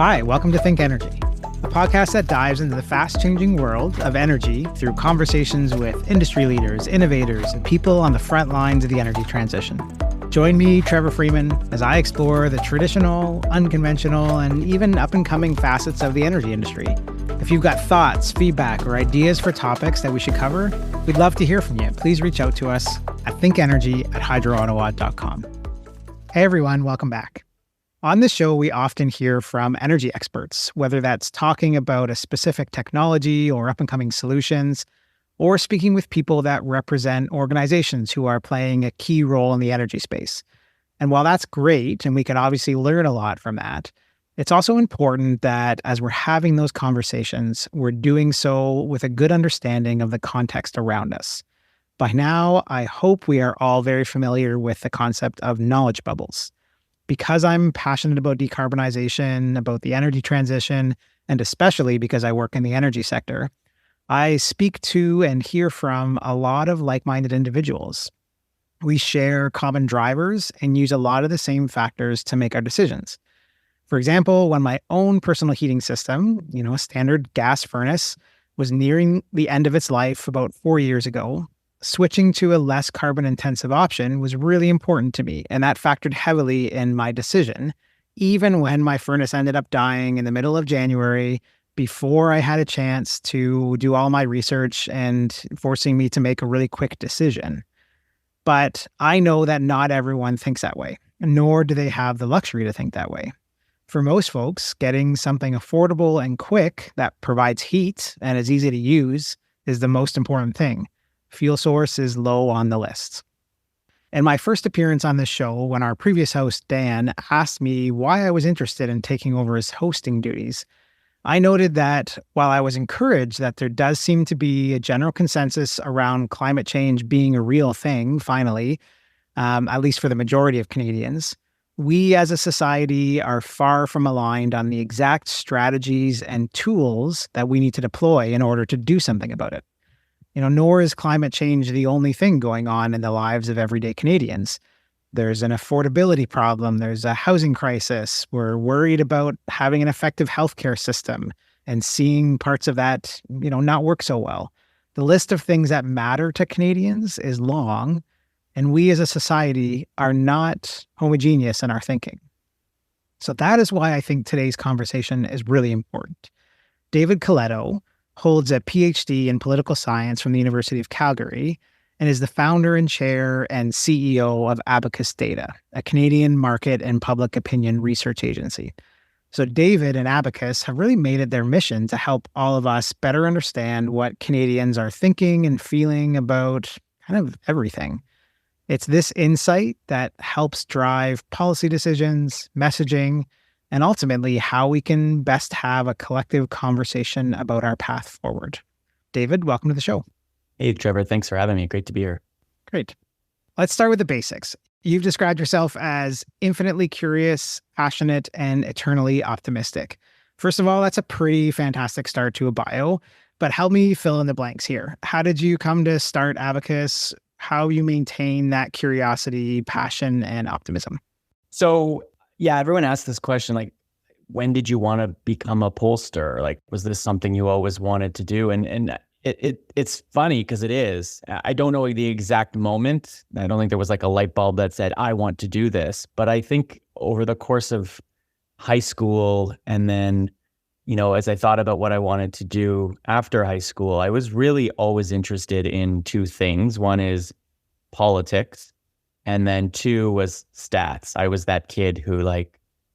Hi, welcome to Think Energy, a podcast that dives into the fast-changing world of energy through conversations with industry leaders, innovators, and people on the front lines of the energy transition. Join me, Trevor Freeman, as I explore the traditional, unconventional, and even up-and-coming facets of the energy industry. If you've got thoughts, feedback, or ideas for topics that we should cover, we'd love to hear from you. Please reach out to us at thinkenergy@hydroottawa.com. Hey everyone, welcome back. On this show, we often hear from energy experts, whether that's talking about a specific technology or up-and-coming solutions, or speaking with people that represent organizations who are playing a key role in the energy space. And while that's great, and we can obviously learn a lot from that, it's also important that as we're having those conversations, we're doing so with a good understanding of the context around us. By now, I hope we are all very familiar with the concept of knowledge bubbles. Because I'm passionate about decarbonization, about the energy transition, and especially because I work in the energy sector, I speak to and hear from a lot of like-minded individuals. We share common drivers and use a lot of the same factors to make our decisions. For example, when my own personal heating system, a standard gas furnace, was nearing the end of its life about 4 years ago, switching to a less carbon-intensive option was really important to me, and that factored heavily in my decision, even when my furnace ended up dying in the middle of January before I had a chance to do all my research and forcing me to make a really quick decision. But I know that not everyone thinks that way, nor do they have the luxury to think that way. For most folks, getting something affordable and quick that provides heat and is easy to use is the most important thing. Fuel source is low on the list. In my first appearance on this show, when our previous host, Dan, asked me why I was interested in taking over his hosting duties, I noted that while I was encouraged that there does seem to be a general consensus around climate change being a real thing, finally, at least for the majority of Canadians, we as a society are far from aligned on the exact strategies and tools that we need to deploy in order to do something about it. Nor is climate change the only thing going on in the lives of everyday Canadians. There's an affordability problem. There's a housing crisis. We're worried about having an effective healthcare system and seeing parts of that, not work so well. The list of things that matter to Canadians is long, and we as a society are not homogeneous in our thinking. So that is why I think today's conversation is really important. David Coletto holds a PhD in political science from the University of Calgary and is the founder and chair and CEO of Abacus Data, a Canadian market and public opinion research agency. So David and Abacus have really made it their mission to help all of us better understand what Canadians are thinking and feeling about kind of everything. It's this insight that helps drive policy decisions, messaging, and ultimately how we can best have a collective conversation about our path forward. David, welcome to the show. Hey, Trevor. Thanks for having me. Great to be here. Great. Let's start with the basics. You've described yourself as infinitely curious, passionate, and eternally optimistic. First of all, that's a pretty fantastic start to a bio, but help me fill in the blanks here. How did you come to start Abacus? How you maintain that curiosity, passion, and optimism? So, yeah, everyone asks this question, like, when did you want to become a pollster? Like, was this something you always wanted to do? And it's funny because it is. I don't know the exact moment. I don't think there was like a light bulb that said, I want to do this. But I think over the course of high school and then, as I thought about what I wanted to do after high school, I was really always interested in two things. One is politics. And then two was stats. I was that kid who and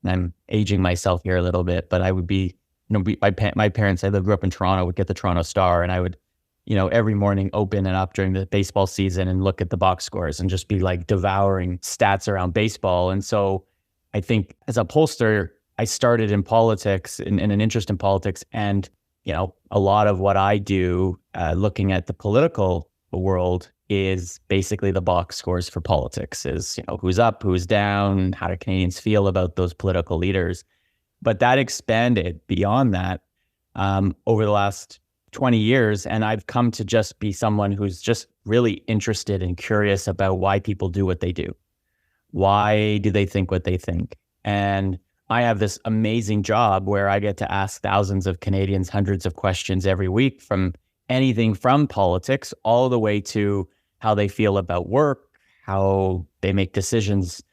I'm aging myself here a little bit, but I would be, my parents, I grew up in Toronto, would get the Toronto Star, and I would, every morning open it up during the baseball season and look at the box scores and just be like devouring stats around baseball. And so I think as a pollster, I started in politics and an interest in politics. And, a lot of what I do looking at the political world is basically the box scores for politics is, who's up, who's down, how do Canadians feel about those political leaders. But that expanded beyond that over the last 20 years. And I've come to just be someone who's just really interested and curious about why people do what they do. Why do they think what they think? And I have this amazing job where I get to ask thousands of Canadians hundreds of questions every week, from anything from politics all the way to how they feel about work, how they make decisions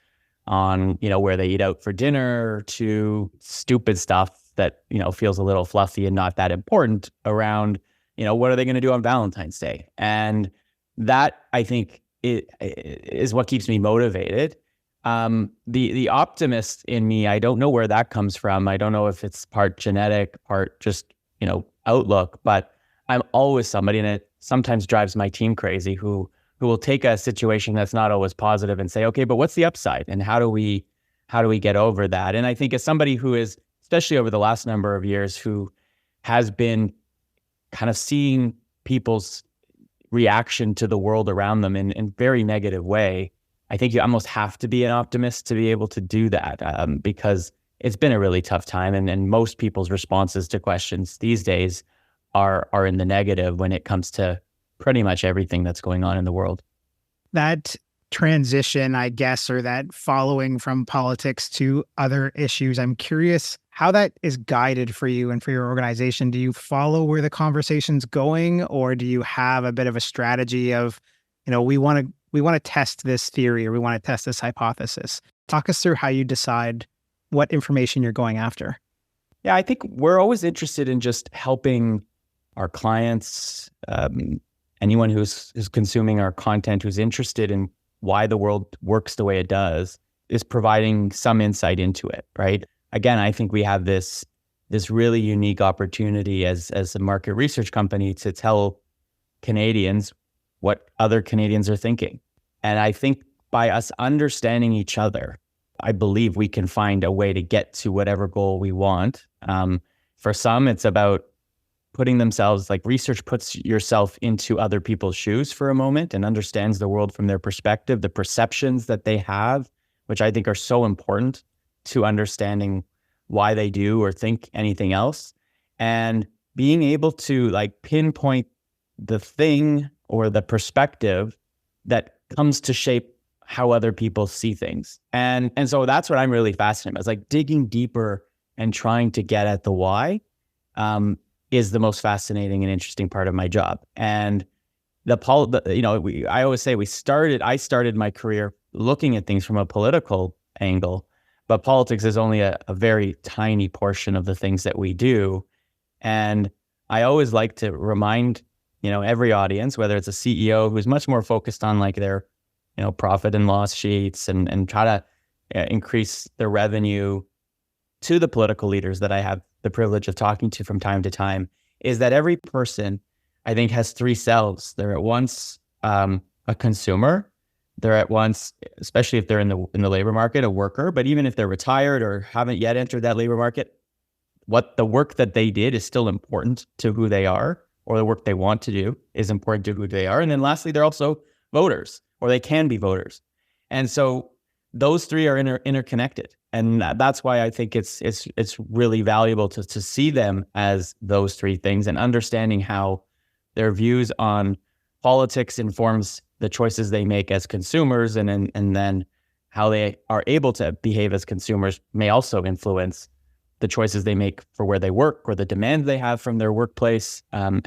on, where they eat out for dinner, to stupid stuff that, feels a little fluffy and not that important around, what are they going to do on Valentine's Day? And that, I think, is what keeps me motivated. The optimist in me, I don't know where that comes from. I don't know if it's part genetic, part just, outlook, but I'm always somebody, and it sometimes drives my team crazy, who will take a situation that's not always positive and say, okay, but what's the upside, and how do we get over that? And I think as somebody who is, especially over the last number of years, who has been kind of seeing people's reaction to the world around them in very negative way, I think you almost have to be an optimist to be able to do that, because it's been a really tough time, and most people's responses to questions these days are in the negative when it comes to pretty much everything that's going on in the world. That transition, I guess, or that following from politics to other issues, I'm curious how that is guided for you and for your organization. Do you follow where the conversation's going, or do you have a bit of a strategy of, we want to test this theory, or we want to test this hypothesis? Talk us through how you decide what information you're going after. Yeah, I think we're always interested in just helping our clients, anyone who's consuming our content, who's interested in why the world works the way it does, is providing some insight into it, right? Again, I think we have this really unique opportunity as a market research company to tell Canadians what other Canadians are thinking. And I think by us understanding each other, I believe we can find a way to get to whatever goal we want. For some, it's about putting themselves, like research puts yourself into other people's shoes for a moment and understands the world from their perspective, the perceptions that they have, which I think are so important to understanding why they do or think anything else. And being able to pinpoint the thing or the perspective that comes to shape how other people see things. And so that's what I'm really fascinated by. It's digging deeper and trying to get at the why is the most fascinating and interesting part of my job. And I always say I started my career looking at things from a political angle, but politics is only a very tiny portion of the things that we do. And I always like to remind, every audience, whether it's a CEO who's much more focused on their, profit and loss sheets and try to increase their revenue, to the political leaders that I have the privilege of talking to from time to time, is that every person, I think, has three selves. They're at once a consumer. They're at once, especially if they're in the labor market, a worker. But even if they're retired or haven't yet entered that labor market, what the work that they did is still important to who they are, or the work they want to do is important to who they are. And then lastly, they're also voters, or they can be voters. And so those three are interconnected. And that's why I think it's really valuable to see them as those three things, and understanding how their views on politics informs the choices they make as consumers, and then how they are able to behave as consumers may also influence the choices they make for where they work, or the demands they have from their workplace, and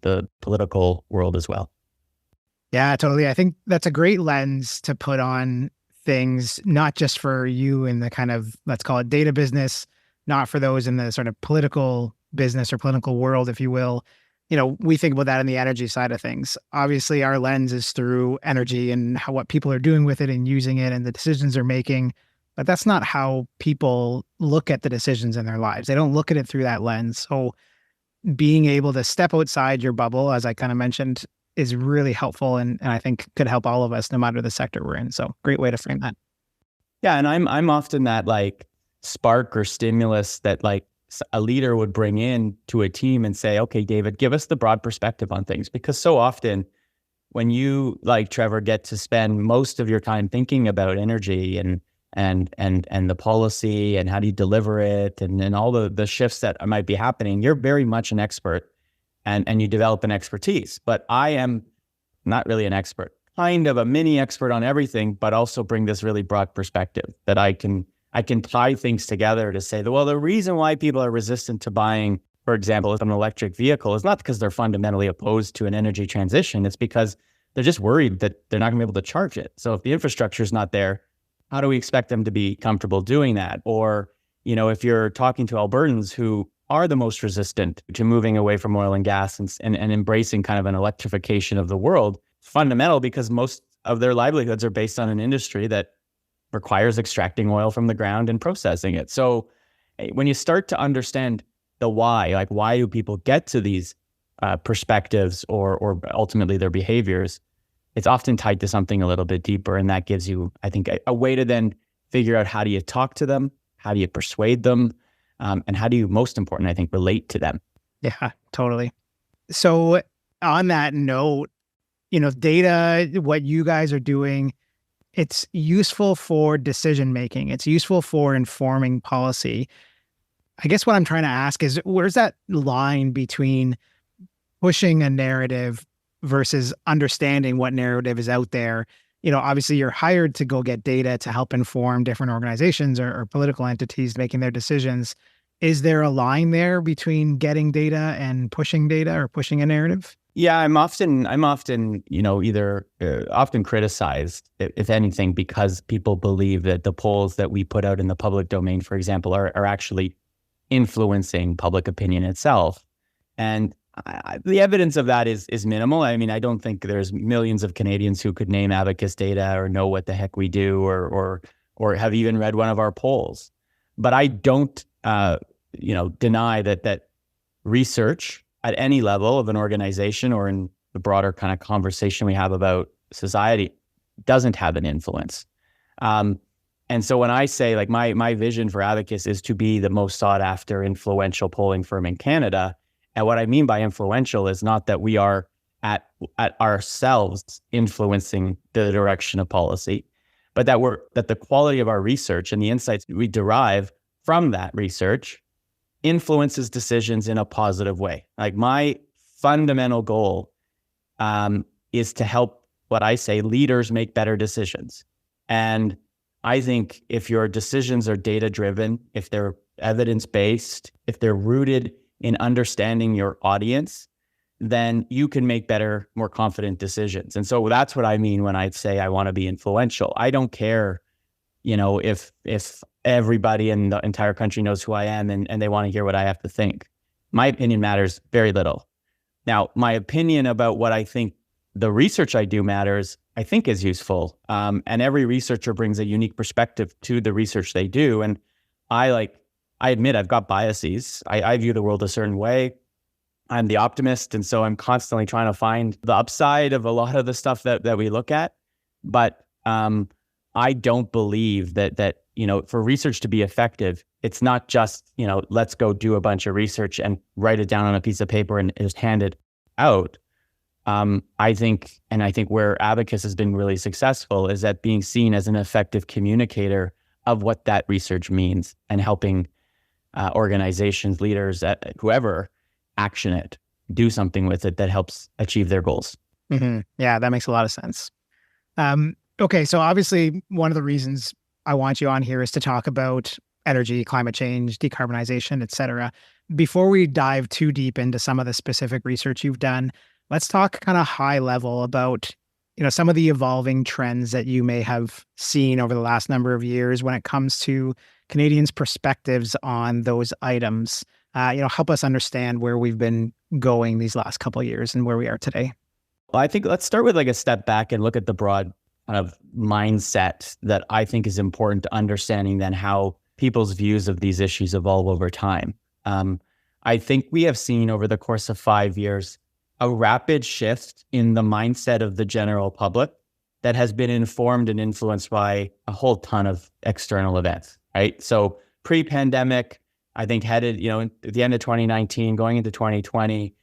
the political world as well. Yeah, totally. I think that's a great lens to put on things, not just for you in the kind of, let's call it data business, not for those in the sort of political business or political world, if you will. We think about that in the energy side of things. Obviously, our lens is through energy and what people are doing with it and using it and the decisions they're making. But that's not how people look at the decisions in their lives. They don't look at it through that lens. So being able to step outside your bubble, as I kind of mentioned, is really helpful, and I think could help all of us, no matter the sector we're in. So great way to frame that. Yeah, and I'm often that spark or stimulus that a leader would bring in to a team and say, okay, David, give us the broad perspective on things. Because so often when you, Trevor, get to spend most of your time thinking about energy and the policy and how do you deliver it and all the shifts that might be happening, you're very much an expert and you develop an expertise. But I am not really an expert, kind of a mini expert on everything, but also bring this really broad perspective that I can I can tie things together to say that, well, the reason why people are resistant to buying, for example, an electric vehicle is not because they're fundamentally opposed to an energy transition. It's because they're just worried that they're not going to be able to charge it. So if the infrastructure is not there, how do we expect them to be comfortable doing that? Or, if you're talking to Albertans who are the most resistant to moving away from oil and gas and embracing kind of an electrification of the world, it's fundamental because most of their livelihoods are based on an industry that requires extracting oil from the ground and processing it. So when you start to understand the why, like why do people get to these perspectives or ultimately their behaviors, it's often tied to something a little bit deeper. And that gives you, I think, a way to then figure out how do you talk to them, how do you persuade them, and how do you, most important, I think, relate to them. Yeah, totally. So on that note, data, what you guys are doing, it's useful for decision making. It's useful for informing policy. I guess what I'm trying to ask is, where's that line between pushing a narrative versus understanding what narrative is out there? Obviously you're hired to go get data to help inform different organizations or political entities making their decisions. Is there a line there between getting data and pushing data or pushing a narrative? Yeah, I'm often, either often criticized, if anything, because people believe that the polls that we put out in the public domain, for example, are actually influencing public opinion itself. And the evidence of that is minimal. I mean, I don't think there's millions of Canadians who could name Abacus Data or know what the heck we do or have even read one of our polls. But I don't, deny that research at any level of an organization or in the broader kind of conversation we have about society doesn't have an influence. And so when I say, like, my vision for Abacus is to be the most sought after influential polling firm in Canada. And what I mean by influential is not that we are at ourselves influencing the direction of policy, but that the quality of our research and the insights we derive from that research influences decisions in a positive way. Like, my fundamental goal is to help, what I say, leaders make better decisions. And I think if your decisions are data-driven, if they're evidence-based, if they're rooted in understanding your audience, then you can make better, more confident decisions. And so that's what I mean when I say I want to be influential. I don't care, if everybody in the entire country knows who I am and they want to hear what I have to think. My opinion matters very little. Now, my opinion about what I think the research I do matters, I think, is useful. And every researcher brings a unique perspective to the research they do. And I admit I've got biases. I view the world a certain way. I'm the optimist. And so I'm constantly trying to find the upside of a lot of the stuff that we look at. But I don't believe that for research to be effective, it's not just, let's go do a bunch of research and write it down on a piece of paper and just hand it out. I think where Abacus has been really successful is at being seen as an effective communicator of what that research means and helping organizations, leaders, whoever, action it, do something with it that helps achieve their goals. Mm-hmm. Yeah, that makes a lot of sense. Okay, so obviously one of the reasons I want you on here is to talk about energy, climate change, decarbonization, et cetera. Before we dive too deep into some of the specific research you've done, let's talk kind of high level about, some of the evolving trends that you may have seen over the last number of years when it comes to Canadians' perspectives on those items. Help us understand where we've been going these last couple of years and where we are today. Well, I think let's start with a step back and look at the broad kind of mindset that I think is important to understanding then how people's views of these issues evolve over time. I think we have seen over the course of 5 years a rapid shift in the mindset of the general public that has been informed and influenced by a whole ton of external events, right? So pre-pandemic, I think headed, at the end of 2019, going into 2020,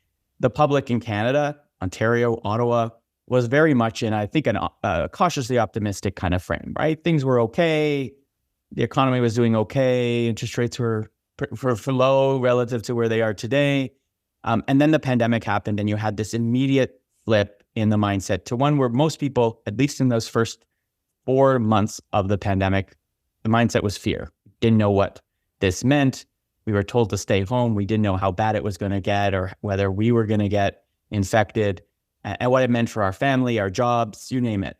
the public in Canada, Ontario, Ottawa, was very much in, I think, a cautiously optimistic kind of frame, right? Things were okay. The economy was doing okay. Interest rates were for low relative to where they are today. And then the pandemic happened and you had this immediate flip in the mindset to one where most people, at least in those first 4 months of the pandemic, the mindset was fear. didn't know what this meant. We were told to stay home. We didn't know how bad it was going to get or whether we were going to get infected and what it meant for our family, our jobs, you name it.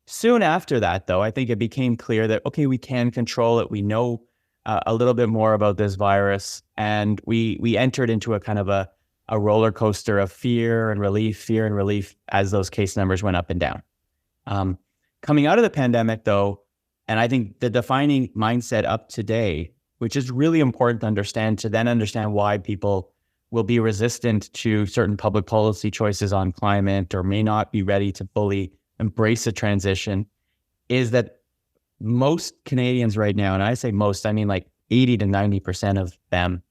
Soon after that, though, I think it became clear that, okay, we can control it. We know a little bit more about this virus. And we entered into a kind of a roller coaster of fear and relief as those case numbers went up and down. Coming out of the pandemic, though, and I think the defining mindset up today, which is really important to then understand why people will be resistant to certain public policy choices on climate or may not be ready to fully embrace a transition, is that most Canadians right now, and I say most, I mean like 80 to 90% of them,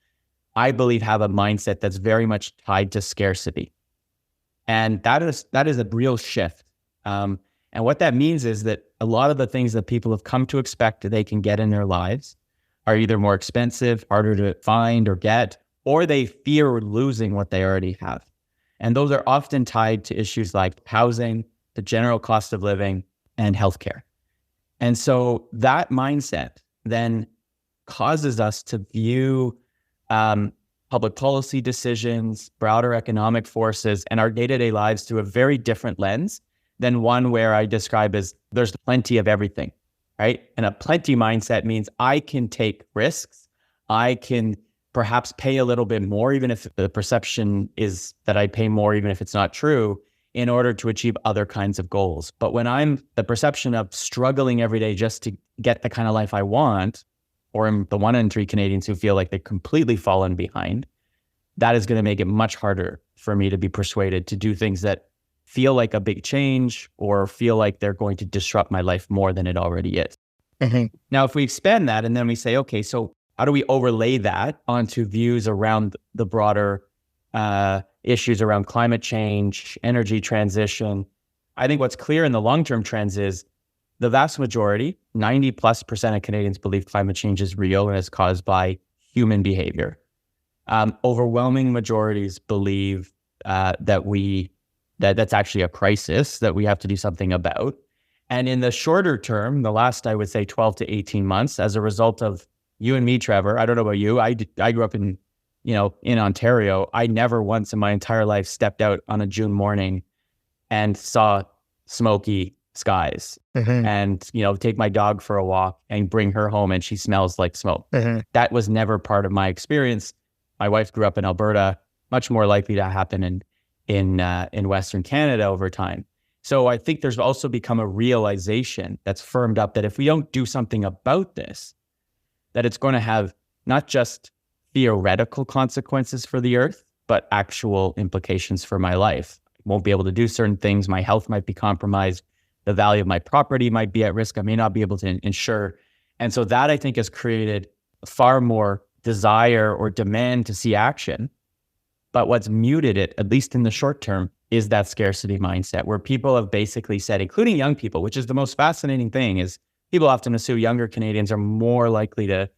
I believe have a mindset that's very much tied to scarcity. And that is a real shift. And what that means is that a lot of the things that people have come to expect that they can get in their lives are either more expensive, harder to find or get, or they fear losing what they already have. And those are often tied to issues like housing, the general cost of living, and healthcare. And so that mindset then causes us to view public policy decisions, broader economic forces, and our day-to-day lives through a very different lens than one where I describe as there's plenty of everything, right? And a plenty mindset means I can take risks. I can perhaps pay a little bit more, even if the perception is that I pay more, even if it's not true, in order to achieve other kinds of goals. But when I'm the perception of struggling every day just to get the kind of life I want, or I'm the 1 in 3 Canadians who feel like they've completely fallen behind, that is going to make it much harder for me to be persuaded to do things that feel like a big change or feel like they're going to disrupt my life more than it already is. Mm-hmm. Now, if we expand that and then we say, okay, so how do we overlay that onto views around the broader issues around climate change, energy transition? I think what's clear in the long-term trends is the vast majority, 90+% of Canadians believe climate change is real and is caused by human behavior. Overwhelming majorities believe that's actually a crisis that we have to do something about. And in the shorter term, the last, I would say 12 to 18 months, as a result of you and me, Trevor, I don't know about you. I grew up in Ontario. I never once in my entire life stepped out on a June morning and saw smoky skies and, take my dog for a walk and bring her home and she smells like smoke. That was never part of my experience. My wife grew up in Alberta, much more likely to happen in Western Canada over time. So I think there's also become a realization that's firmed up that if we don't do something about this, that it's going to have not just theoretical consequences for the earth, but actual implications for my life. I won't be able to do certain things. My health might be compromised. The value of my property might be at risk. I may not be able to insure. And so that, I think, has created far more desire or demand to see action. But what's muted it, at least in the short term, is that scarcity mindset where people have basically said, including young people, which is the most fascinating thing, is people often assume younger Canadians are more likely to,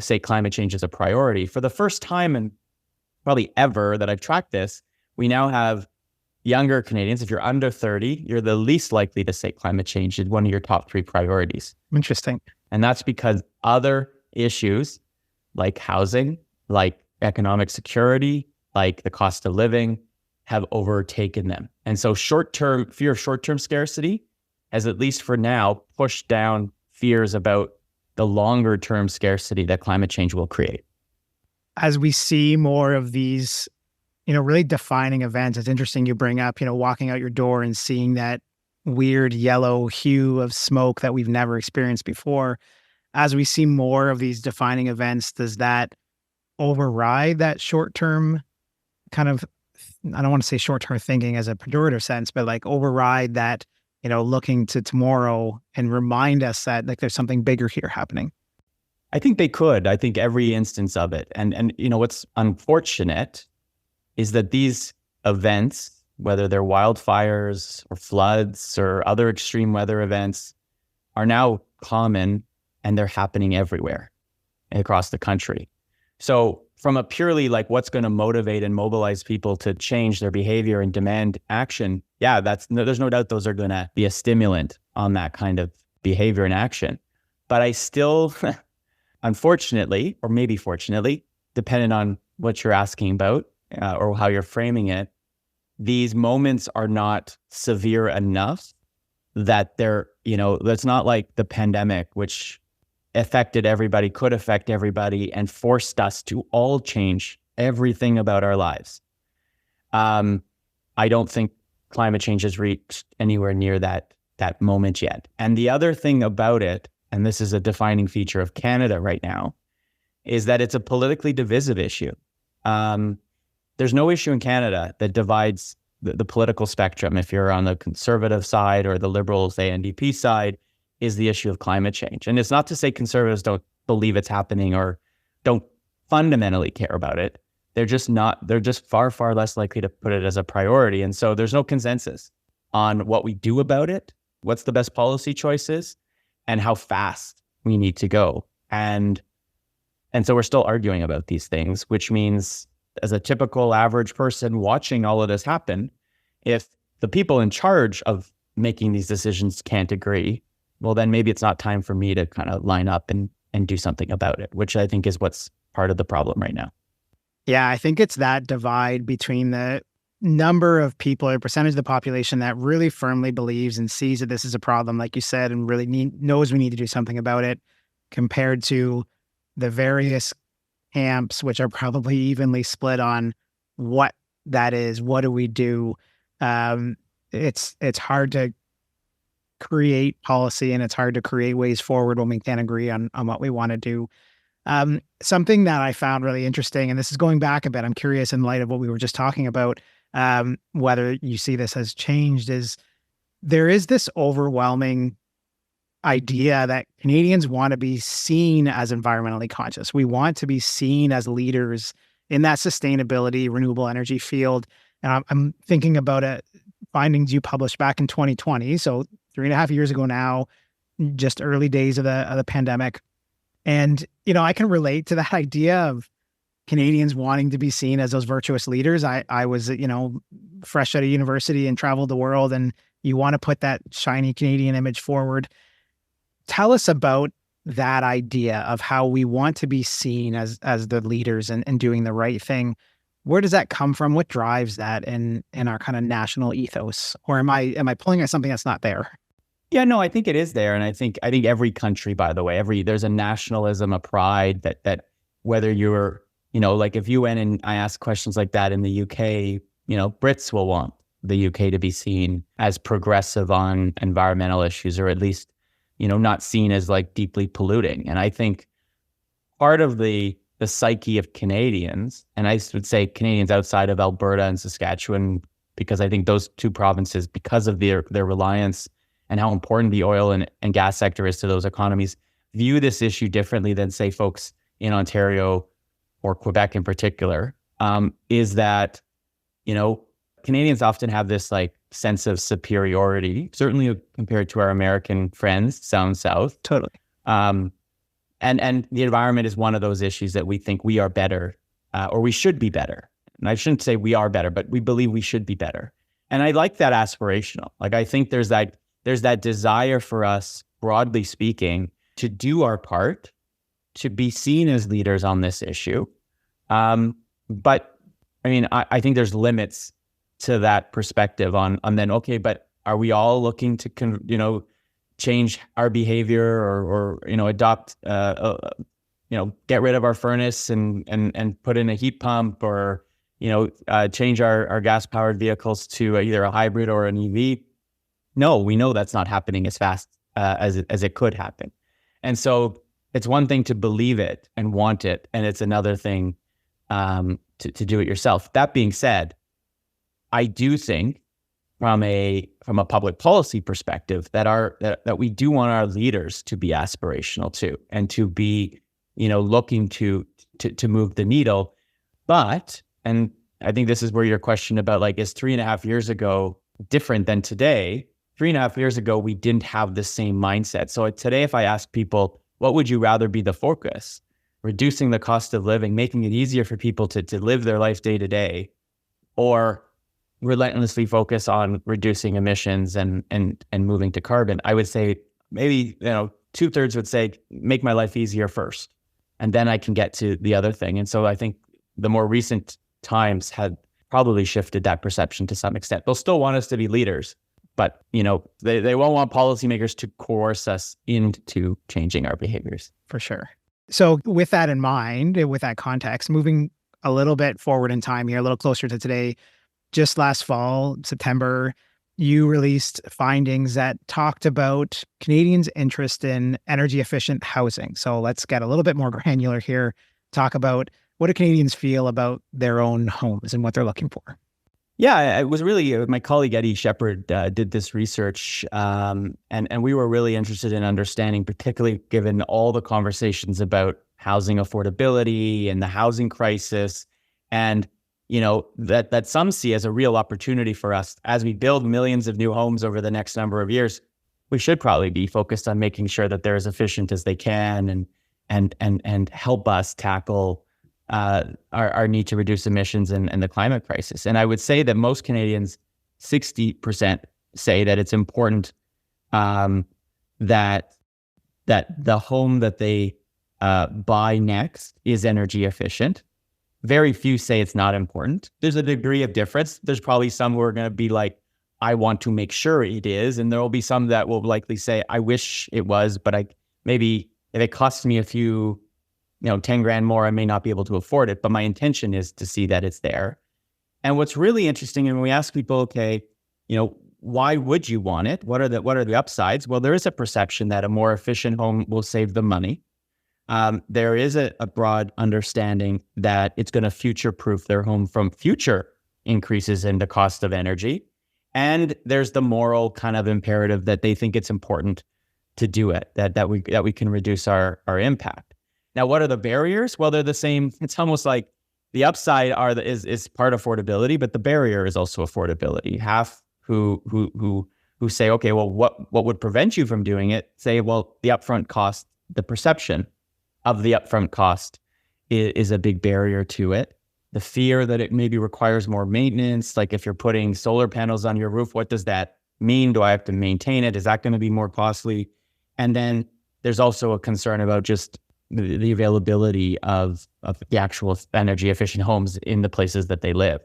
say climate change is a priority. For the first time and probably ever that I've tracked this, we now have younger Canadians. If you're under 30, you're the least likely to say climate change is one of your top 3 priorities. Interesting. And that's because other issues like housing, like economic security, like the cost of living have overtaken them. And so fear of short-term scarcity has, at least for now, pushed down fears about the longer-term scarcity that climate change will create. As we see more of these, really defining events, it's interesting you bring up, walking out your door and seeing that weird yellow hue of smoke that we've never experienced before. As we see more of these defining events, does that override that short-term kind of, I don't want to say short-term thinking as a pejorative sense, but like override that, looking to tomorrow and remind us that like there's something bigger here happening? I think they could. I think every instance of it. And what's unfortunate is that these events, whether they're wildfires or floods or other extreme weather events, are now common and they're happening everywhere across the country. So from a purely like what's going to motivate and mobilize people to change their behavior and demand action, there's no doubt those are going to be a stimulant on that kind of behavior and action. But I still Unfortunately, or maybe fortunately, depending on what you're asking about or how you're framing it, these moments are not severe enough that that's not like the pandemic, which affected everybody, could affect everybody, and forced us to all change everything about our lives. I don't think climate change has reached anywhere near that moment yet. And the other thing about it, and this is a defining feature of Canada right now, is that it's a politically divisive issue. There's no issue in Canada that divides the political spectrum. If you're on the conservative side or the Liberals, the NDP side, is the issue of climate change. And it's not to say conservatives don't believe it's happening or don't fundamentally care about it. They're just far, far less likely to put it as a priority. And so there's no consensus on what we do about it, what's the best policy choices, and how fast we need to go. And so we're still arguing about these things, which means as a typical average person watching all of this happen, if the people in charge of making these decisions can't agree, well, then maybe it's not time for me to kind of line up and do something about it, which I think is what's part of the problem right now. Yeah, I think it's that divide between the number of people or percentage of the population that really firmly believes and sees that this is a problem, like you said, and really knows we need to do something about it, compared to the various camps, which are probably evenly split on what that is. What do we do? It's hard to create policy, and it's hard to create ways forward when we can't agree on what we want to do. Something that I found really interesting, and this is going back a bit, I'm curious in light of what we were just talking about, whether you see this has changed, is there is this overwhelming idea that Canadians want to be seen as environmentally conscious. We want to be seen as leaders in that sustainability, renewable energy field. And I'm thinking about findings you published back in 2020. So 3.5 years ago now, just early days of the pandemic. And, I can relate to that idea of Canadians wanting to be seen as those virtuous leaders. I was, fresh out of university and traveled the world, and you want to put that shiny Canadian image forward. Tell us about that idea of how we want to be seen as the leaders and doing the right thing. Where does that come from? What drives that in our kind of national ethos? Or am I pulling at something that's not there? Yeah, no, I think it is there. And I think every country, by the way, there's a nationalism, a pride that whether you're, like if you went and I asked questions like that in the UK, Brits will want the UK to be seen as progressive on environmental issues, or at least, not seen as like deeply polluting. And I think part of the psyche of Canadians, and I would say Canadians outside of Alberta and Saskatchewan, because I think those two provinces, because of their reliance and how important the oil and gas sector is to those economies, view this issue differently than, say, folks in Ontario or Quebec in particular, is that, Canadians often have this like sense of superiority, certainly compared to our American friends down south. Totally. And the environment is one of those issues that we think we are better, or we should be better. And I shouldn't say we are better, but we believe we should be better. And I like that aspirational. Like, I think there's that desire for us, broadly speaking, to do our part, to be seen as leaders on this issue. But I mean, I think there's limits to that perspective on then, okay, but are we all looking to, change our behavior or adopt, get rid of our furnace and put in a heat pump, or, change our gas-powered vehicles to either a hybrid or an EV? No, we know that's not happening as fast as it could happen. And so it's one thing to believe it and want it, and it's another thing to do it yourself. That being said, I do think from a public policy perspective that we do want our leaders to be aspirational too, and to be, looking to move the needle. But, and I think this is where your question about like, is 3.5 years ago different than today? 3.5 years ago, we didn't have the same mindset. So today, if I ask people, what would you rather be the focus? Reducing the cost of living, making it easier for people to live their life day to day, or relentlessly focus on reducing emissions and moving to carbon? I would say maybe, 2/3 would say, make my life easier first. and then I can get to the other thing. And so I think the more recent times had probably shifted that perception to some extent. They'll still want us to be leaders, but they won't want policymakers to coerce us into changing our behaviors. For sure. So with that in mind, with that context, moving a little bit forward in time here, a little closer to today, just last fall, September, you released findings that talked about Canadians' interest in energy efficient housing. So let's get a little bit more granular here. Talk about what do Canadians feel about their own homes and what they're looking for. Yeah, it was really my colleague Eddie Shepard did this research, and we were really interested in understanding, particularly given all the conversations about housing affordability and the housing crisis, and that some see as a real opportunity for us as we build millions of new homes over the next number of years. We should probably be focused on making sure that they're as efficient as they can, and help us tackle our need to reduce emissions and the climate crisis. And I would say that most Canadians, 60%, say that it's important that the home that they buy next is energy efficient. Very few say it's not important. There's a degree of difference. There's probably some who are going to be like, I want to make sure it is. And there will be some that will likely say, I wish it was, but maybe if it costs me a few 10 grand more, I may not be able to afford it, but my intention is to see that it's there. And what's really interesting, and when we ask people, okay, why would you want it? What are the upsides? Well, there is a perception that a more efficient home will save them money. There is a broad understanding that it's going to future-proof their home from future increases in the cost of energy. And there's the moral kind of imperative that they think it's important to do it, that we can reduce our impact. Now, what are the barriers? Well, they're the same. It's almost like the upside is part affordability, but the barrier is also affordability. Half who say, okay, well, what would prevent you from doing it? Say, well, the upfront cost, the perception of the upfront cost is a big barrier to it. The fear that it maybe requires more maintenance, like if you're putting solar panels on your roof, what does that mean? Do I have to maintain it? Is that going to be more costly? And then there's also a concern about just the availability of the actual energy efficient homes in the places that they live.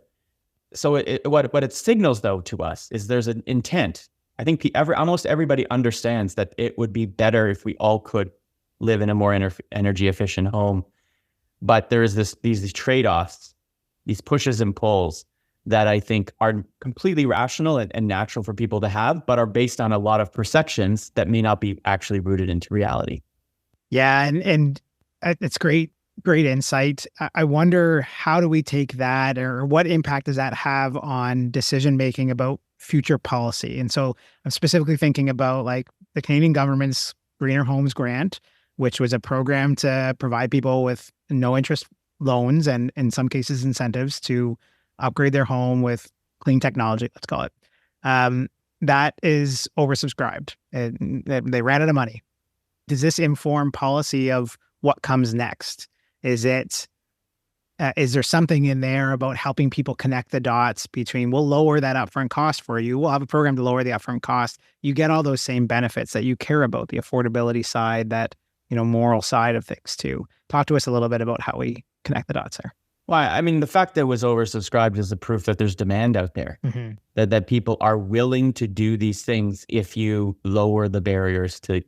So what it signals though to us is there's an intent. I think almost everybody understands that it would be better if we all could live in a more energy efficient home. But there is these trade-offs, these pushes and pulls that I think are completely rational and natural for people to have, but are based on a lot of perceptions that may not be actually rooted into reality. Yeah, and it's great insight. I wonder, how do we take that, or what impact does that have on decision making about future policy? And so I'm specifically thinking about like the Canadian government's Greener Homes Grant, which was a program to provide people with no interest loans and in some cases incentives to upgrade their home with clean technology, let's call it. That is oversubscribed, and they ran out of money. Does this inform policy of what comes next? Is there something in there about helping people connect the dots between, we'll lower that upfront cost for you, we'll have a program to lower the upfront cost, you get all those same benefits that you care about, the affordability side, that moral side of things too. Talk to us a little bit about how we connect the dots there. Well, I mean, the fact that it was oversubscribed is a proof that there's demand out there, that people are willing to do these things if you lower the barriers to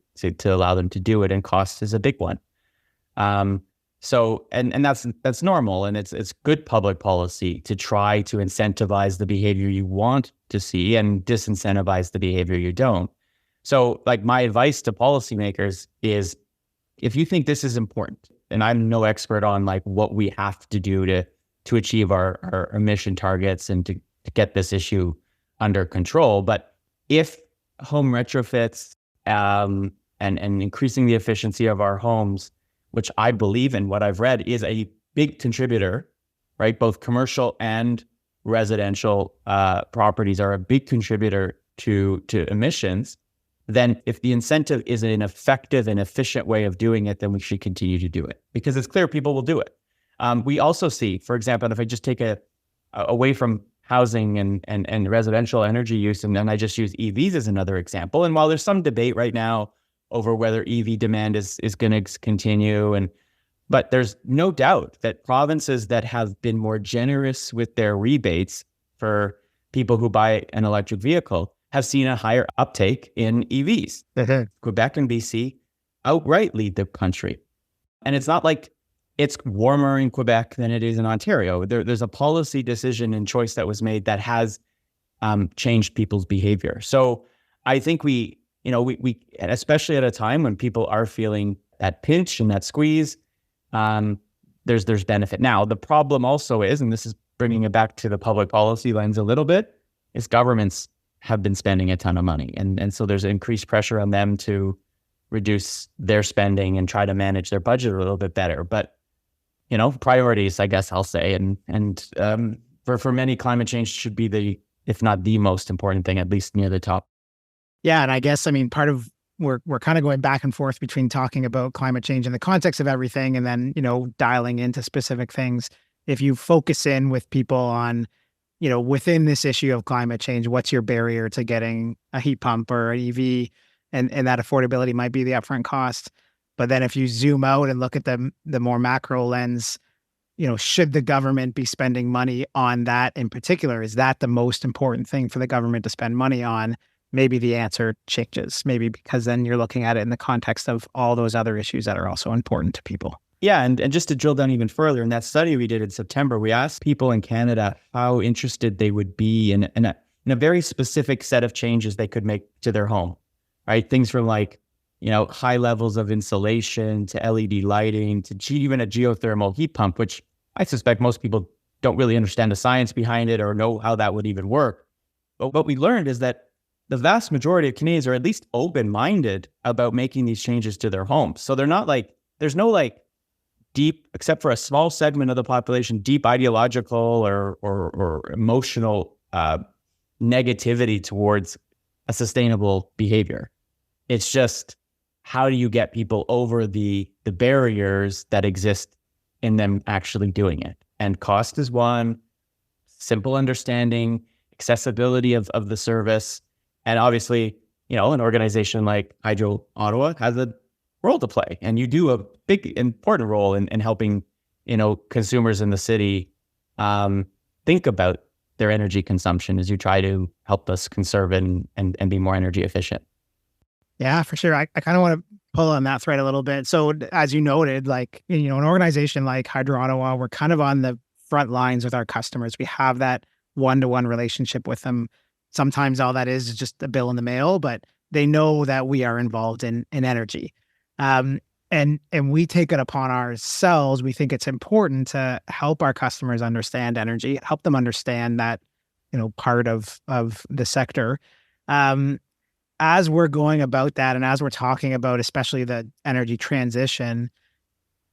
allow them to do it, and cost is a big one. So that's normal, and it's good public policy to try to incentivize the behavior you want to see and disincentivize the behavior you don't. So, like, my advice to policymakers is, if you think this is important, and I'm no expert on like what we have to do to achieve our emission targets and to get this issue under control, but if home retrofits and increasing the efficiency of our homes, which I believe in, what I've read, is a big contributor, right? Both commercial and residential properties are a big contributor to emissions. Then if the incentive is an effective and efficient way of doing it, then we should continue to do it, because it's clear people will do it. We also see, for example, if I just take away from housing and residential energy use, and then I just use EVs as another example. And while there's some debate right now over whether EV demand is going to continue, and But there's no doubt that provinces that have been more generous with their rebates for people who buy an electric vehicle have seen a higher uptake in EVs. Quebec and BC outright lead the country. And it's not like it's warmer in Quebec than it is in Ontario. There's a policy decision and choice that was made that has changed people's behavior. So I think we especially at a time when people are feeling that pinch and that squeeze, there's benefit. Now, the problem also is, and this is bringing it back to the public policy lens a little bit, is governments have been spending a ton of money. And so there's increased pressure on them to reduce their spending and try to manage their budget a little bit better. But, priorities, I guess I'll say. And for many, climate change should be if not the most important thing, at least near the top. Yeah. And I guess, part of we're kind of going back and forth between talking about climate change in the context of everything and then, dialing into specific things. If you focus in with people on, within this issue of climate change, what's your barrier to getting a heat pump or an EV? And that affordability might be the upfront cost. But then if you zoom out and look at the more macro lens, should the government be spending money on that in particular? Is that the most important thing for the government to spend money on? Maybe the answer changes, maybe because then you're looking at it in the context of all those other issues that are also important to people. Yeah. And just to drill down even further, in that study we did in September, we asked people in Canada how interested they would be in a very specific set of changes they could make to their home, right? Things from high levels of insulation to LED lighting to even a geothermal heat pump, which I suspect most people don't really understand the science behind it or know how that would even work. But what we learned is that the vast majority of Canadians are at least open-minded about making these changes to their homes. So they're not there's no deep, except for a small segment of the population, deep ideological or emotional negativity towards a sustainable behavior. It's just, how do you get people over the barriers that exist in them actually doing it? And cost is one, simple understanding, accessibility of the service. And obviously, an organization like Hydro Ottawa has a role to play. And you do a big, important role in helping, consumers in the city think about their energy consumption as you try to help us conserve and be more energy efficient. Yeah, for sure. I kind of want to pull on that thread a little bit. So as you noted, an organization like Hydro Ottawa, we're kind of on the front lines with our customers. We have that one-to-one relationship with them. Sometimes all that is just a bill in the mail, but they know that we are involved in energy. And we take it upon ourselves. We think it's important to help our customers understand energy, help them understand that, part of the sector. As we're going about that, and as we're talking about especially the energy transition,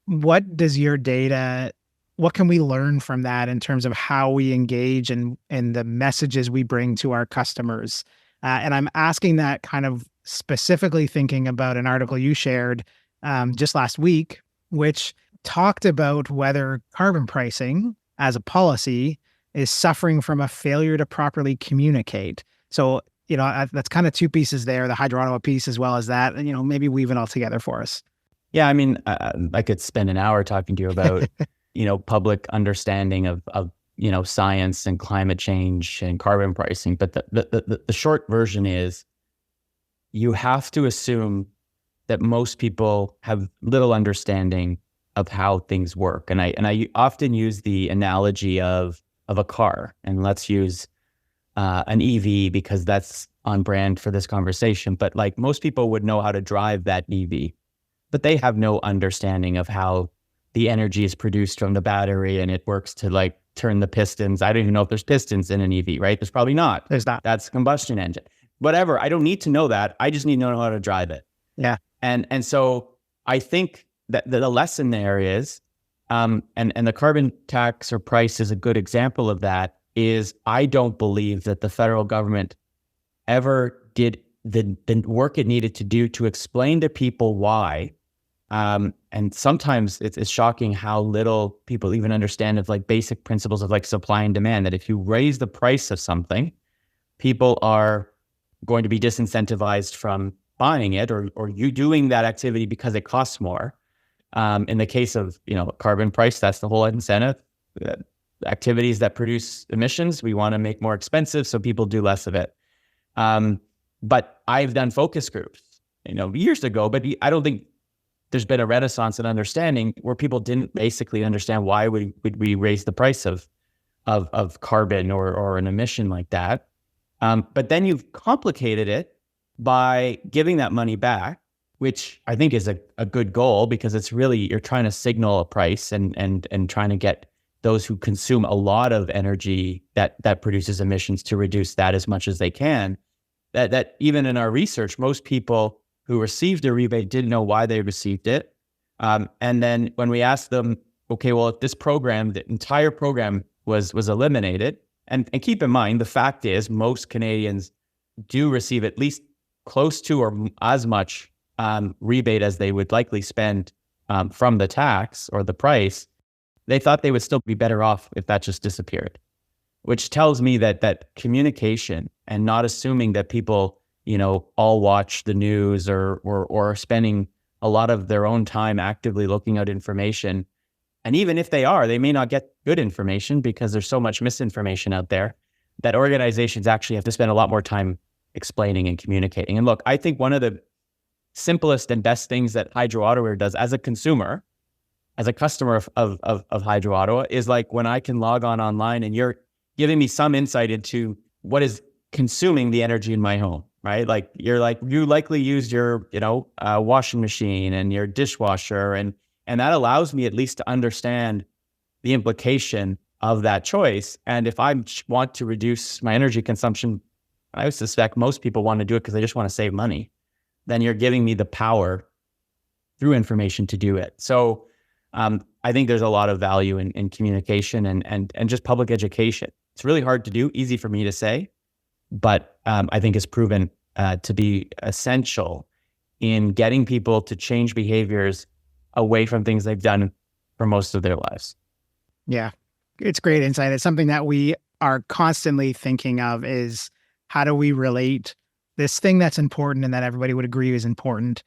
what does your data, what can we learn from that in terms of how we engage and the messages we bring to our customers? And I'm asking that kind of specifically thinking about an article you shared just last week, which talked about whether carbon pricing as a policy is suffering from a failure to properly communicate. So, that's kind of two pieces there, the Hydro Ottawa piece as well as that, and, maybe weave it all together for us. Yeah, I could spend an hour talking to you about, public understanding of science and climate change and carbon pricing. But the short version is, you have to assume that most people have little understanding of how things work. And I often use the analogy of a car, and let's use an EV because that's on brand for this conversation. But most people would know how to drive that EV, but they have no understanding of how the energy is produced from the battery and it works to turn the pistons. I don't even know if there's pistons in an EV, right? There's probably not. There's not. That's a combustion engine. Whatever. I don't need to know that. I just need to know how to drive it. Yeah. And so I think that the lesson there is, and the carbon tax or price is a good example of that, is I don't believe that the federal government ever did the work it needed to do to explain to people why. And sometimes it's shocking how little people even understand of basic principles of supply and demand, that if you raise the price of something, people are going to be disincentivized from buying it or you doing that activity because it costs more. In the case of, carbon price, that's the whole incentive. Activities that produce emissions, we want to make more expensive so people do less of it. But I've done focus groups, years ago, but I don't think there's been a renaissance in understanding where people didn't basically understand why would we raise the price of carbon or an emission like that. But then you've complicated it by giving that money back, which I think is a good goal, because it's really, you're trying to signal a price and trying to get those who consume a lot of energy that produces emissions to reduce that as much as they can. That even in our research, most people who received a rebate didn't know why they received it. And then when we asked them, okay, well, if this program, the entire program was eliminated, and keep in mind, the fact is most Canadians do receive at least close to or as much rebate as they would likely spend from the tax or the price. They thought they would still be better off if that just disappeared, which tells me that communication and not assuming that people, all watch the news or are spending a lot of their own time actively looking at information. And even if they are, they may not get good information because there's so much misinformation out there that organizations actually have to spend a lot more time explaining and communicating. And look, I think one of the simplest and best things that Hydro Ottawa does as a consumer, as a customer of Hydro Ottawa, is like when I can log on online and you're giving me some insight into what is consuming the energy in my home, right? Like you likely used your, washing machine and your dishwasher, and that allows me at least to understand the implication of that choice. And if I want to reduce my energy consumption, I would suspect most people want to do it because they just want to save money. Then you're giving me the power through information to do it. So I think there's a lot of value in communication and just public education. It's really hard to do, easy for me to say, but I think it's proven to be essential in getting people to change behaviors away from things they've done for most of their lives. Yeah, it's great insight. It's something that we are constantly thinking of, is how do we relate this thing that's important and that everybody would agree is important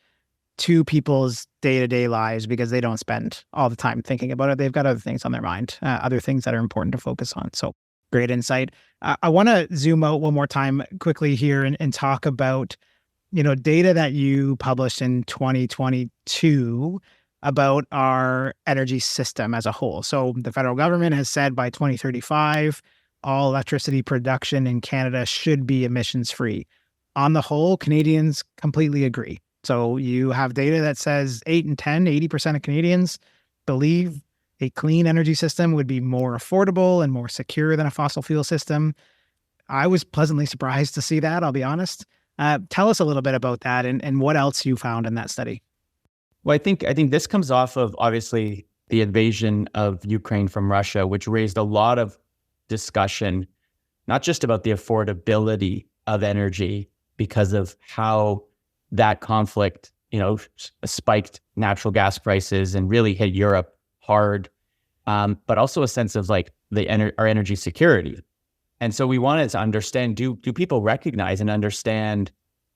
to people's day-to-day lives, because they don't spend all the time thinking about it. They've got other things on their mind, other things that are important to focus on. So great insight. I want to zoom out one more time quickly here and talk about, data that you published in 2022 about our energy system as a whole. So the federal government has said by 2035, all electricity production in Canada should be emissions-free. On the whole, Canadians completely agree. So you have data that says 80% of Canadians believe a clean energy system would be more affordable and more secure than a fossil fuel system. I was pleasantly surprised to see that, I'll be honest. Tell us a little bit about that and what else you found in that study. Well, I think this comes off of, obviously, the invasion of Ukraine from Russia, which raised a lot of discussion, not just about the affordability of energy because of how that conflict, spiked natural gas prices and really hit Europe hard, but also a sense of like our energy security. And so we wanted to understand, do people recognize and understand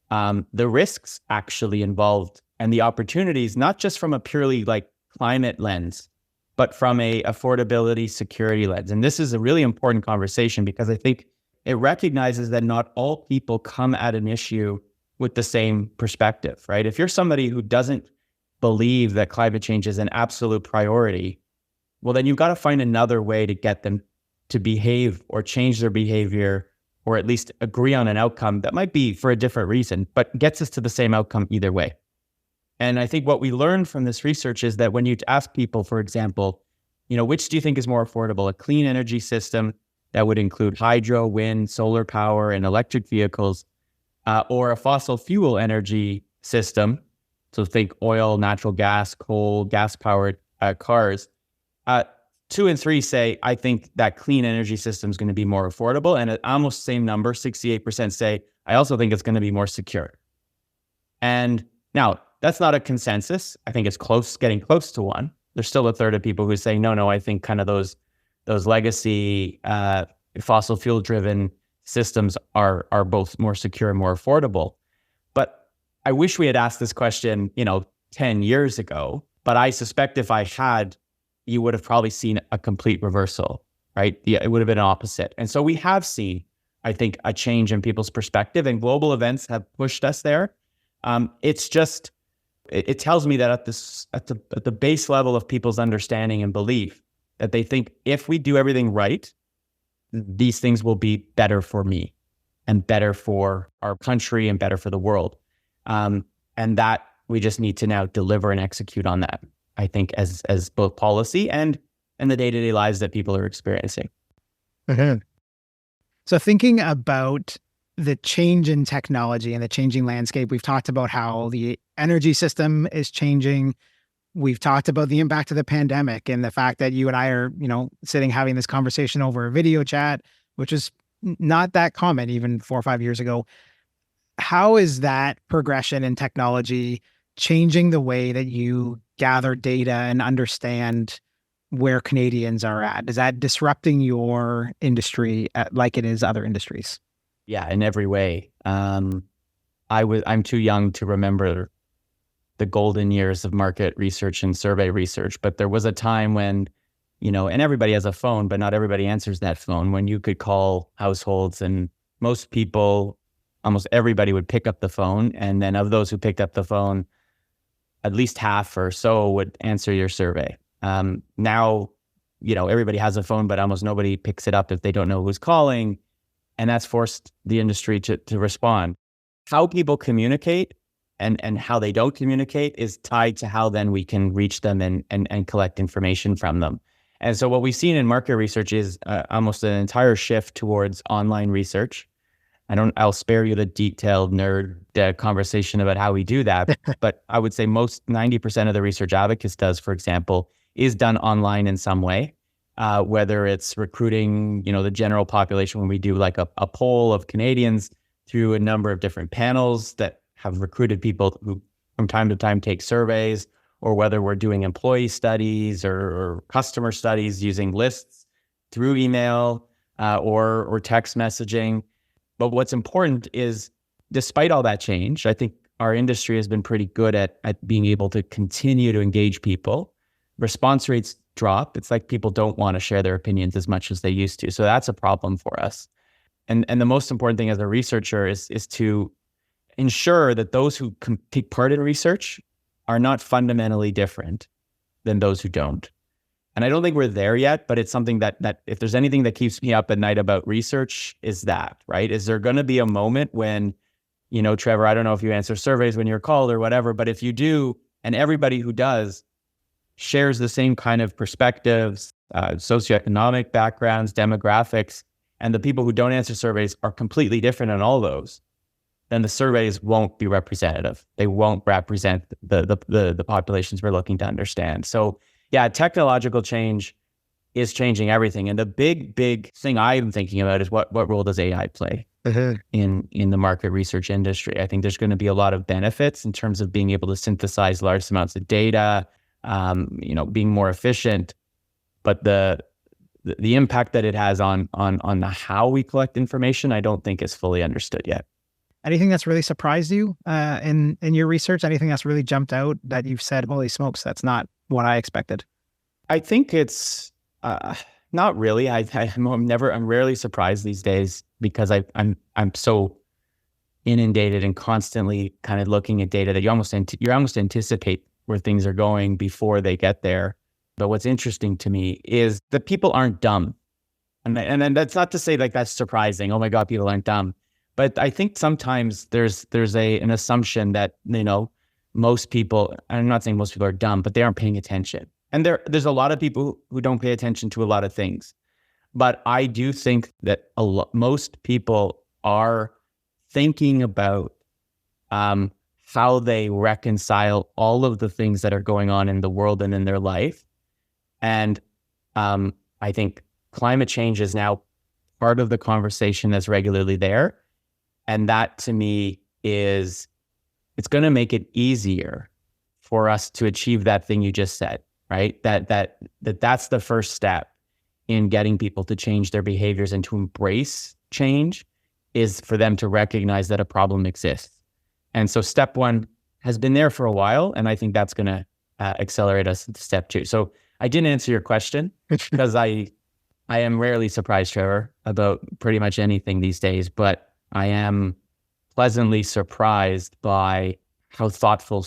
the risks actually involved and the opportunities, not just from a purely like climate lens, but from a affordability security lens. And this is a really important conversation because I think it recognizes that not all people come at an issue with the same perspective, right? If you're somebody who doesn't believe that climate change is an absolute priority, well, then you've got to find another way to get them to behave or change their behavior, or at least agree on an outcome that might be for a different reason, but gets us to the same outcome either way. And I think what we learned from this research is that when you ask people, for example, which do you think is more affordable, a clean energy system that would include hydro, wind, solar power, and electric vehicles, or a fossil fuel energy system, so think oil, natural gas, coal, gas-powered cars, 2 and 3 say, I think that clean energy system is going to be more affordable. And at almost same number, 68% say, I also think it's going to be more secure. And now, that's not a consensus. I think it's getting close to one. There's still a third of people who say, no, I think kind of those legacy fossil fuel driven systems are both more secure and more affordable. But I wish we had asked this question, 10 years ago, But I suspect if I had, you would have probably seen a complete reversal, right? Yeah, it would have been opposite. And so we have seen, I think, a change in people's perspective, and global events have pushed us there. It's just, it tells me that at the base level of people's understanding and belief, that they think if we do everything right, these things will be better for me and better for our country and better for the world. And that we just need to now deliver and execute on that, I think, as both policy and the day-to-day lives that people are experiencing. Mm-hmm. So thinking about the change in technology and the changing landscape, we've talked about how the energy system is changing. We've talked about the impact of the pandemic and the fact that you and I are, sitting having this conversation over a video chat, which is not that common even 4 or 5 years ago. How is that progression in technology changing the way that you gather data and understand where Canadians are at? Is that disrupting your industry like it is other industries? Yeah, in every way. I'm too young to remember the golden years of market research and survey research, but there was a time when, and everybody has a phone, but not everybody answers that phone, when you could call households and most people, almost everybody would pick up the phone. And then of those who picked up the phone, at least half or so would answer your survey. Now, everybody has a phone, but almost nobody picks it up if they don't know who's calling. And that's forced the industry to respond. How people communicate and how they don't communicate is tied to how then we can reach them and collect information from them. And so what we've seen in market research is almost an entire shift towards online research. I'll spare you the detailed nerd conversation about how we do that, but I would say most 90% of the research Abacus does, for example, is done online in some way. Whether it's recruiting, the general population, when we do like a poll of Canadians through a number of different panels that have recruited people who from time to time take surveys, or whether we're doing employee studies or customer studies using lists through email or text messaging. But what's important is, despite all that change, I think our industry has been pretty good at being able to continue to engage people. Response rates drop. It's like people don't want to share their opinions as much as they used to. So that's a problem for us. And the most important thing as a researcher is to ensure that those who take part in research are not fundamentally different than those who don't. And I don't think we're there yet, but it's something that if there's anything that keeps me up at night about research, is that, right? Is there going to be a moment when, Trevor, I don't know if you answer surveys when you're called or whatever, but if you do, and everybody who does shares the same kind of perspectives, socioeconomic backgrounds, demographics, and the people who don't answer surveys are completely different in all those, then the surveys won't be representative. They won't represent the populations we're looking to understand. So yeah, technological change is changing everything. And the big thing I'm thinking about is what role does AI play in the market research industry? I think there's going to be a lot of benefits in terms of being able to synthesize large amounts of data, being more efficient. But the impact that it has on how we collect information, I don't think is fully understood yet. Anything that's really surprised you in your research? Anything that's really jumped out that you've said, holy smokes, that's not what I expected? I think it's not really. I'm rarely surprised these days because I'm so inundated and constantly kind of looking at data that you almost anticipate where things are going before they get there. But what's interesting to me is that people aren't dumb, and then that's not to say like that's surprising. Oh my God, people aren't dumb. But I think sometimes there's an assumption that, most people, I'm not saying most people are dumb, but they aren't paying attention. And there's a lot of people who don't pay attention to a lot of things. But I do think that most people are thinking about how they reconcile all of the things that are going on in the world and in their life. And I think climate change is now part of the conversation that's regularly there. And that to me it's going to make it easier for us to achieve that thing you just said, right? That's the first step in getting people to change their behaviors and to embrace change, is for them to recognize that a problem exists. And so step one has been there for a while. And I think that's going to accelerate us into step two. So I didn't answer your question because I am rarely surprised, Trevor, about pretty much anything these days, but I am pleasantly surprised by how thoughtful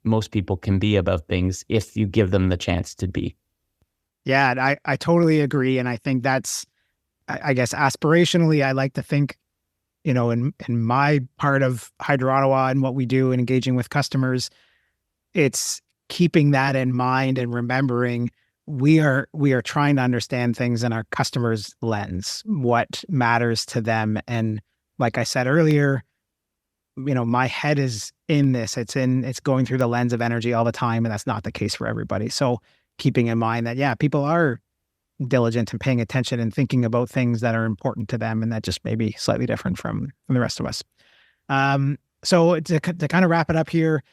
most people can be about things if you give them the chance to be. Yeah, and I totally agree. And I think that's, I guess, aspirationally, I like to think, in my part of Hydro Ottawa and what we do and engaging with customers, it's keeping that in mind and remembering we are trying to understand things in our customers' lens, what matters to them. And like I said earlier, my head is in this. It's going through the lens of energy all the time, and that's not the case for everybody. So keeping in mind that, yeah, people are diligent and paying attention and thinking about things that are important to them, and that just may be slightly different from the rest of us. So to kind of wrap it up here,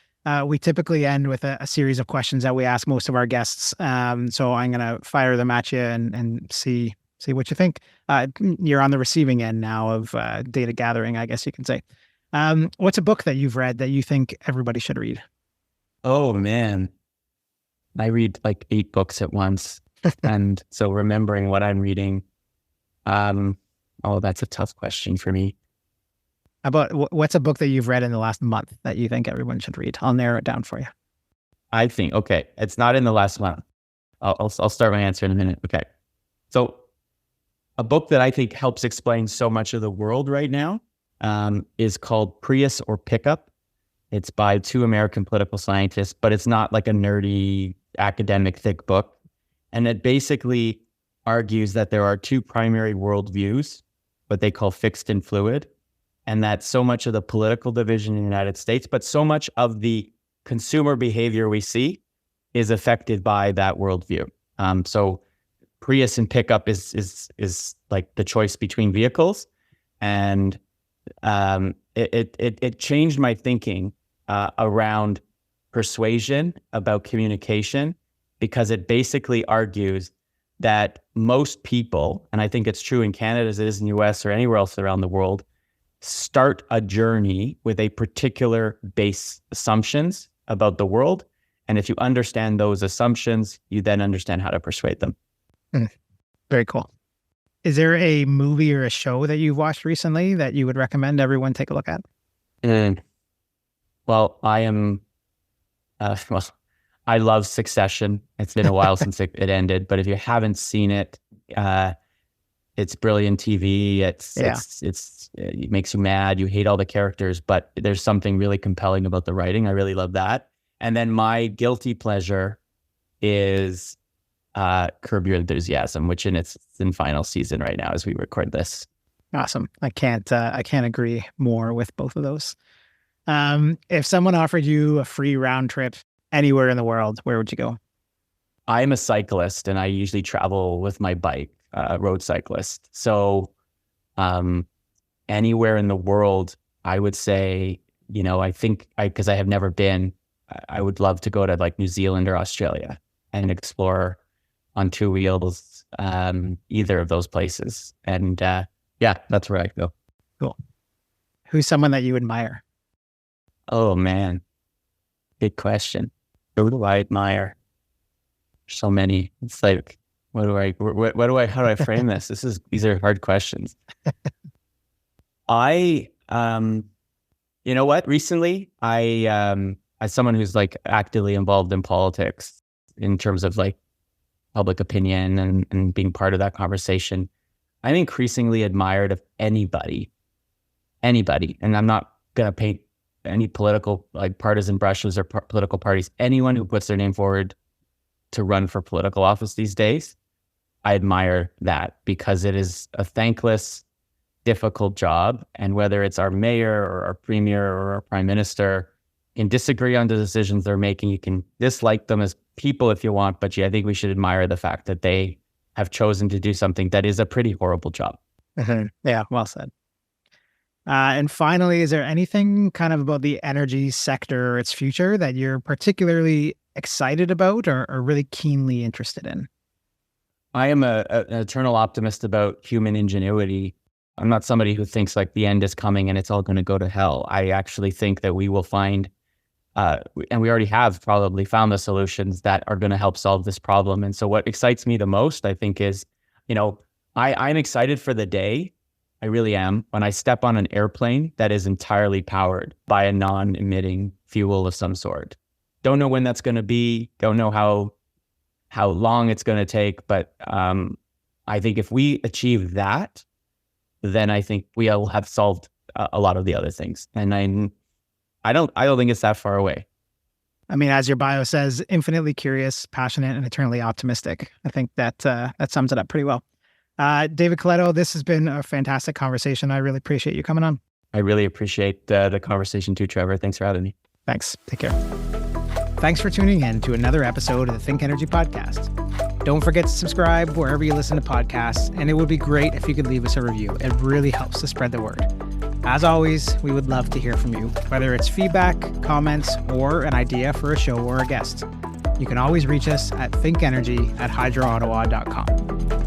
we typically end with a series of questions that we ask most of our guests. So I'm going to fire them at you and see what you think. You're on the receiving end now of data gathering, I guess you can say. What's a book that you've read that you think everybody should read? Oh, man. I read like 8 books at once. And so remembering what I'm reading, that's a tough question for me. What's a book that you've read in the last month that you think everyone should read? I'll narrow it down for you. I think, okay, it's not in the last month. I'll start my answer in a minute. Okay. So a book that I think helps explain so much of the world right now is called Prius or Pickup. It's by 2 American political scientists, but it's not like a nerdy academic thick book. And it basically argues that there are 2 primary worldviews, what they call fixed and fluid, and that so much of the political division in the United States, but so much of the consumer behavior we see is affected by that worldview. So Prius and Pickup is like the choice between vehicles, and it changed my thinking around persuasion about communication, because it basically argues that most people, and I think it's true in Canada as it is in the US or anywhere else around the world, start a journey with a particular base assumptions about the world. And if you understand those assumptions, you then understand how to persuade them. Very cool. Is there a movie or a show that you've watched recently that you would recommend everyone take a look at? Well, I love Succession. It's been a while since it ended, but if you haven't seen it, it's brilliant TV. It makes you mad. You hate all the characters, but there's something really compelling about the writing. I really love that. And then my guilty pleasure is Curb Your Enthusiasm, which it's in final season right now as we record this. Awesome. I can't agree more with both of those. If someone offered you a free round trip anywhere in the world, where would you go? I'm a cyclist and I usually travel with my bike, road cyclist. So anywhere in the world, I would say, I think because I have never been, I would love to go to like New Zealand or Australia and explore on 2 wheels, either of those places. And that's where I go. Cool. Who's someone that you admire? Oh man, good question. Who do I admire? So many. It's like, how do I frame this? These are hard questions. You know what? Recently, as someone who's like actively involved in politics in terms of like public opinion and being part of that conversation, I'm increasingly admired of anybody, and I'm not going to paint any political like partisan brushes or political parties, anyone who puts their name forward to run for political office these days, I admire that, because it is a thankless, difficult job. And whether it's our mayor or our premier or our prime minister, you can disagree on the decisions they're making. You can dislike them as people if you want, but I think we should admire the fact that they have chosen to do something that is a pretty horrible job. Yeah, well said. And finally, is there anything kind of about the energy sector or its future that you're particularly excited about or really keenly interested in? I am an eternal optimist about human ingenuity. I'm not somebody who thinks like the end is coming and it's all going to go to hell. I actually think that we will find and we already have probably found the solutions that are going to help solve this problem. And so what excites me the most, I think, is, I'm excited for the day. I really am. When I step on an airplane that is entirely powered by a non-emitting fuel of some sort. Don't know when that's going to be. Don't know how long it's going to take. But I think if we achieve that, then I think we'll have solved a lot of the other things. And I don't think it's that far away. I mean, as your bio says, infinitely curious, passionate, and eternally optimistic. I think that sums it up pretty well. David Coletto, this has been a fantastic conversation. I really appreciate you coming on. I really appreciate the conversation too, Trevor. Thanks for having me. Thanks. Take care. Thanks for tuning in to another episode of the Think Energy podcast. Don't forget to subscribe wherever you listen to podcasts, and it would be great if you could leave us a review. It really helps to spread the word. As always, we would love to hear from you, whether it's feedback, comments, or an idea for a show or a guest. You can always reach us at thinkenergy@hydroottawa.com.